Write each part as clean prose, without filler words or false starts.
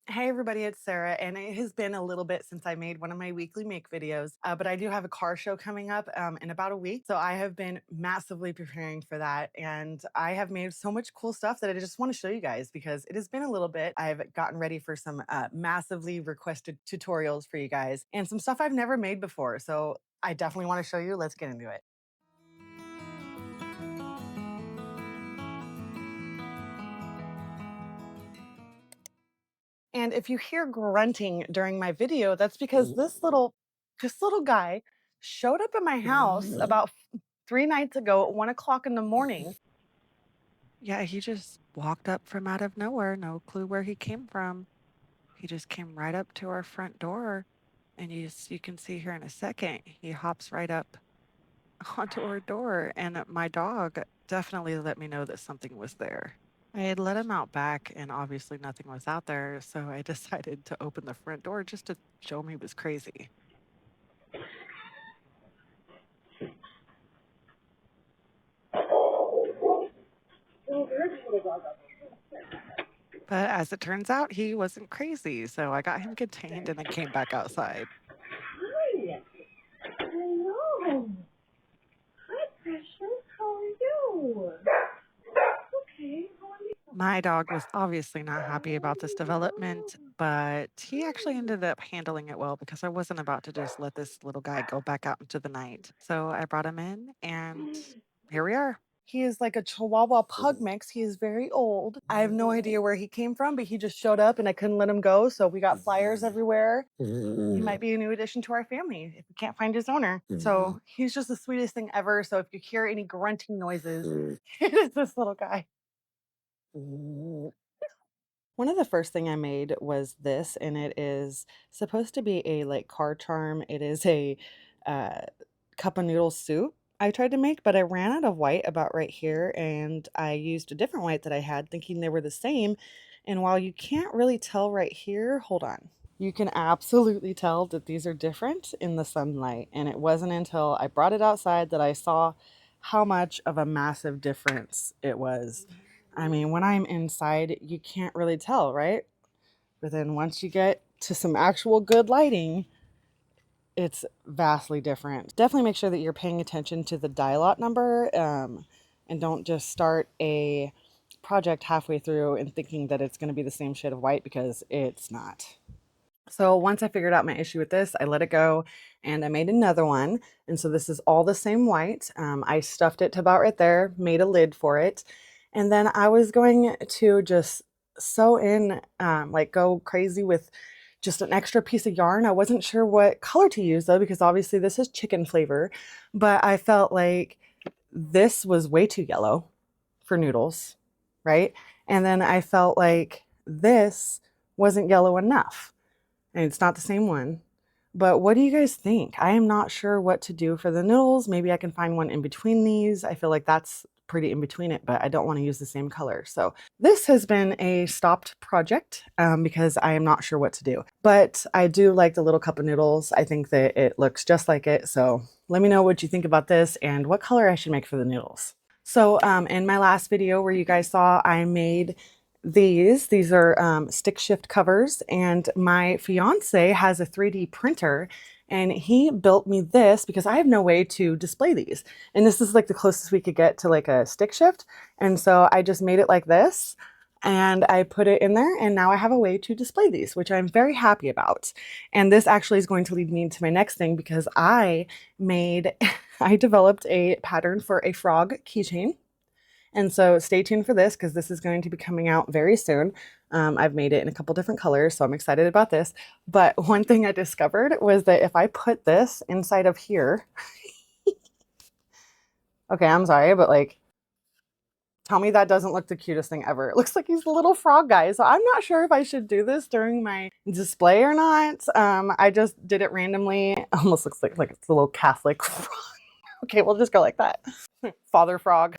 Hey everybody, it's Sarah, and it has been a little bit since I made one of my weekly make videos, but I do have a car show coming up in about a week. So I have been massively preparing for that, and I have made so much cool stuff that I just want to show you guys because it has been a little bit. I've gotten ready for some massively requested tutorials for you guys and some stuff I've never made before. So I definitely want to show you. Let's get into it. And if you hear grunting during my video, that's because this little guy showed up at my house about 3 nights ago at 1 o'clock in the morning. Yeah, he just walked up from out of nowhere, no clue where he came from. He just came right up to our front door, and you can see here in a second, he hops right up onto our door, and my dog definitely let me know that something was there. I had let him out back, and obviously nothing was out there, so I decided to open the front door just to show him he was crazy. But as it turns out, he wasn't crazy, so I got him contained and then came back outside. Hi. Hello. Hi, Precious. How are you? Okay. How are you? My dog was obviously not happy about this development, but he actually ended up handling it well because I wasn't about to just let this little guy go back out into the night. So I brought him in, and here we are. He is like a Chihuahua pug mix. He is very old. I have no idea where he came from, but he just showed up and I couldn't let him go. So we got flyers everywhere. He might be a new addition to our family if we can't find his owner. So he's just the sweetest thing ever. So if you hear any grunting noises, it is this little guy. One of the first thing I made was this, and it is supposed to be a like car charm. It is a uh, cup of noodle soup I tried to make, but I ran out of white about right here, and I used a different white that I had, thinking they were the same. And while you can't really tell right here, hold on. You can absolutely tell that these are different in the sunlight. And it wasn't until I brought it outside that I saw how much of a massive difference it was. I mean, when I'm inside, you can't really tell, right? But then once you get to some actual good lighting, it's vastly different. Definitely make sure that you're paying attention to the dye lot number and don't just start a project halfway through and thinking that it's going to be the same shade of white because it's not. So once I figured out my issue with this, I let it go and I made another one. And so this is all the same white. I stuffed it to about right there, made a lid for it. And then I was going to just sew in, like go crazy with just an extra piece of yarn. I wasn't sure what color to use though, because obviously this is chicken flavor, but I felt like this was way too yellow for noodles, right? And then I felt like this wasn't yellow enough and it's not the same one. But what do you guys think? I am not sure what to do for the noodles. Maybe I can find one in between these. I feel like that's pretty in between it, but I don't want to use the same color. So this has been a stopped project because I am not sure what to do. But I do like the little cup of noodles. I think that it looks just like it. So let me know what you think about this and what color I should make for the noodles. So in my last video where you guys saw, I made these are stick shift covers, and my fiance has a 3D printer and he built me this because I have no way to display these. And this is like the closest we could get to like a stick shift. And so I just made it like this and I put it in there and now I have a way to display these, which I'm very happy about. And this actually is going to lead me into my next thing because I developed a pattern for a frog keychain. And so stay tuned for this because this is going to be coming out very soon. I've made it in a couple different colors, so I'm excited about this. But one thing I discovered was that if I put this inside of here, okay, I'm sorry, but like, tell me that doesn't look the cutest thing ever. It looks like he's the little frog guy. So I'm not sure if I should do this during my display or not. I just did it randomly. It almost looks like it's a little Catholic frog. Okay, we'll just go like that. Father frog.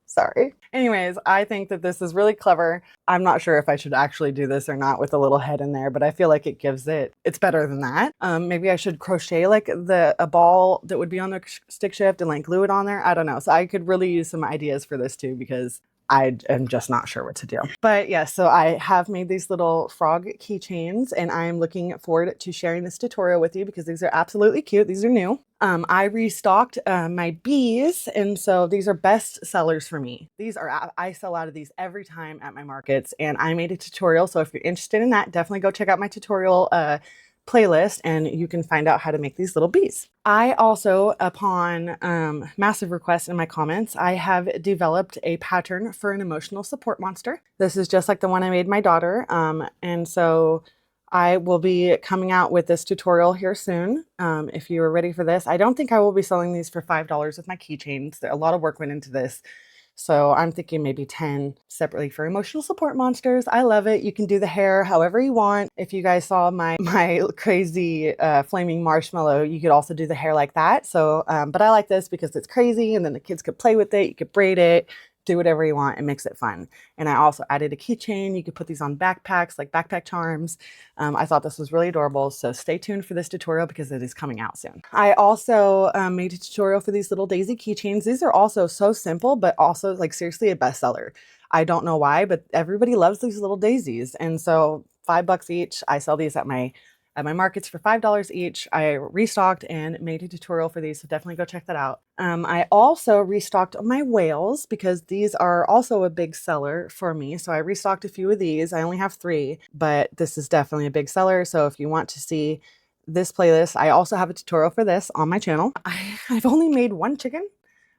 Sorry. Anyways, I think that this is really clever. I'm not sure if I should actually do this or not with a little head in there, but I feel like it's better than that. Maybe I should crochet like a ball that would be on the stick shift and like glue it on there. I don't know. So I could really use some ideas for this too, because I am just not sure what to do. But yeah, so I have made these little frog keychains and I'm looking forward to sharing this tutorial with you because these are absolutely cute. These are new. I restocked my bees, and so these are best sellers for me. These are, I sell out of these every time at my markets, and I made a tutorial. So if you're interested in that, definitely go check out my tutorial playlist and you can find out how to make these little bees. I also, upon massive requests in my comments, I have developed a pattern for an emotional support monster. This is just like the one I made my daughter. And so I will be coming out with this tutorial here soon. If you are ready for this, I don't think I will be selling these for $5 with my keychains. A lot of work went into this. So I'm thinking maybe 10 separately for emotional support monsters. I love it. You can do the hair however you want. If you guys saw my crazy flaming marshmallow, you could also do the hair like that. So, but I like this because it's crazy and then the kids could play with it. You could braid it, do whatever you want and makes it fun. And I also added a keychain. You could put these on backpacks, like backpack charms. I thought this was really adorable. So stay tuned for this tutorial because it is coming out soon. I also made a tutorial for these little daisy keychains. These are also so simple, but also like seriously a bestseller. I don't know why, but everybody loves these little daisies. And so $5 each. I sell these at my markets for $5 each. I restocked and made a tutorial for these, so definitely go check that out. I also restocked my whales because these are also a big seller for me. So I restocked a few of these. I only have 3, but this is definitely a big seller. So if you want to see this playlist, I also have a tutorial for this on my channel. I've only made 1 chicken.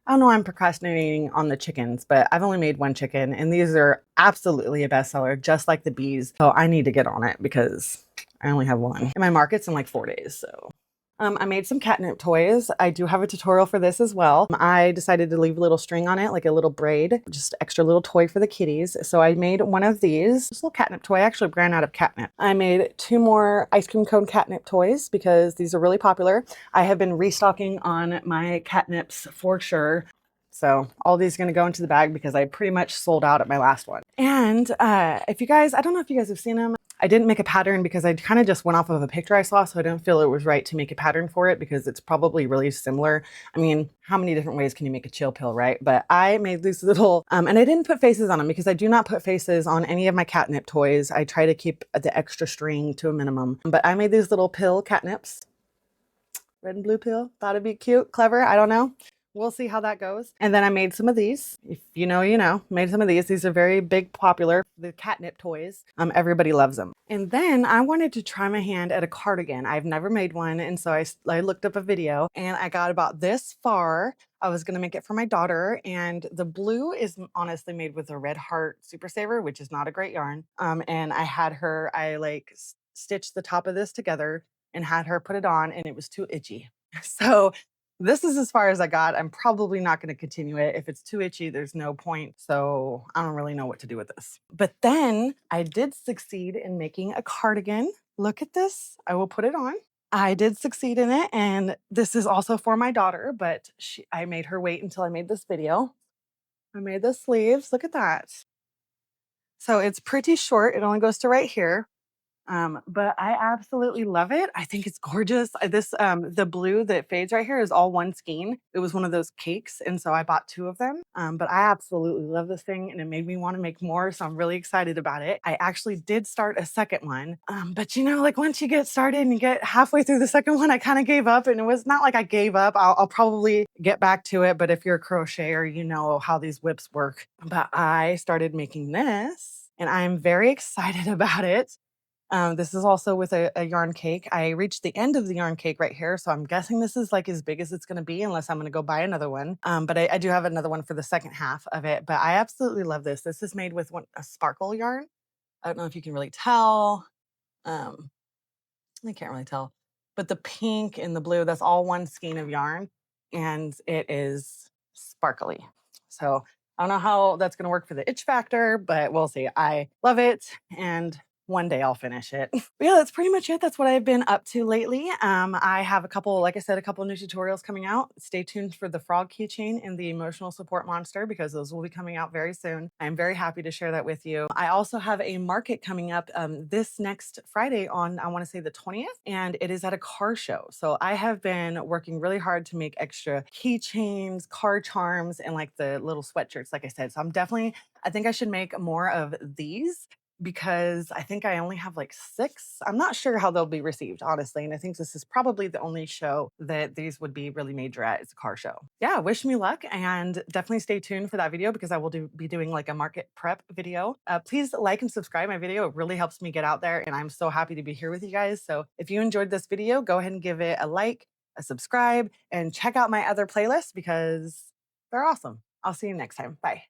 I don't know, I'm procrastinating on the chickens, but I've only made 1 chicken and these are absolutely a bestseller, just like the bees. So I need to get on it because I only have 1. And my market's in like 4 days, so. I made some catnip toys. I do have a tutorial for this as well. I decided to leave a little string on it, like a little braid, just extra little toy for the kitties. So I made one of these, this little catnip toy. I actually ran out of catnip. I made 2 more ice cream cone catnip toys because these are really popular. I have been restocking on my catnips for sure. So all these are going to go into the bag because I pretty much sold out at my last one. And if you guys, I don't know if you guys have seen them. I didn't make a pattern because I kind of just went off of a picture I saw, so I didn't feel it was right to make a pattern for it because it's probably really similar. I mean, how many different ways can you make a chill pill, right? But I made these little, and I didn't put faces on them because I do not put faces on any of my catnip toys. I try to keep the extra string to a minimum. But I made these little pill catnips. Red and blue pill. Thought it'd be cute, clever. I don't know. We'll see how that goes. And then I made some of these. If you know, you know. Made some of these. These are very big, popular. The catnip toys. Everybody loves them. And then I wanted to try my hand at a cardigan. I've never made one, and so I looked up a video, and I got about this far. I was gonna make it for my daughter, and the blue is honestly made with a Red Heart Super Saver, which is not a great yarn. And I had her. I like stitched the top of this together and had her put it on, and it was too itchy. So this is as far as I got. I'm probably not going to continue it. If it's too itchy, there's no point. So I don't really know what to do with this. But then I did succeed in making a cardigan. Look at this. I will put it on. I did succeed in it. And this is also for my daughter, but I made her wait until I made this video. I made the sleeves. Look at that. So it's pretty short. It only goes to right here. But I absolutely love it. I think it's gorgeous. The blue that fades right here is all one skein. It was one of those cakes, and so I bought 2 of them. But I absolutely love this thing, and it made me want to make more, so I'm really excited about it. I actually did start a second one, but you know, like once you get started and you get halfway through the second one, I kind of gave up, and it was not like I gave up. I'll probably get back to it, but if you're a crocheter, you know how these whips work. But I started making this, and I'm very excited about it. This is also with a yarn cake. I reached the end of the yarn cake right here, so I'm guessing this is like as big as it's going to be unless I'm going to go buy another one. But I do have another one for the second half of it. But I absolutely love this. This is made with a sparkle yarn. I don't know if you can really tell. Um, I can't really tell. But the pink and the blue, that's all one skein of yarn, and it is sparkly. So I don't know how that's going to work for the itch factor, but we'll see. I love it, and One day I'll finish it. But yeah, that's pretty much it. That's what I've been up to lately. I have a couple, like I said, a couple new tutorials coming out. Stay tuned for the frog keychain and the emotional support monster because those will be coming out very soon. I'm very happy to share that with you. I also have a market coming up this next Friday on, I want to say the 20th, and it is at a car show. So I have been working really hard to make extra keychains, car charms, and like the little sweatshirts, like I said. So I think I should make more of these because I think I only have like 6. I'm not sure how they'll be received, honestly, and I think this is probably the only show that these would be really major at. It's a car show. Yeah, wish me luck and definitely stay tuned for that video because I will be doing like a market prep video. Please like and subscribe my video. It really helps me get out there, and I'm so happy to be here with you guys. So if you enjoyed this video, go ahead and give it a like, a subscribe, and check out my other playlists because they're awesome. I'll see you next time. Bye.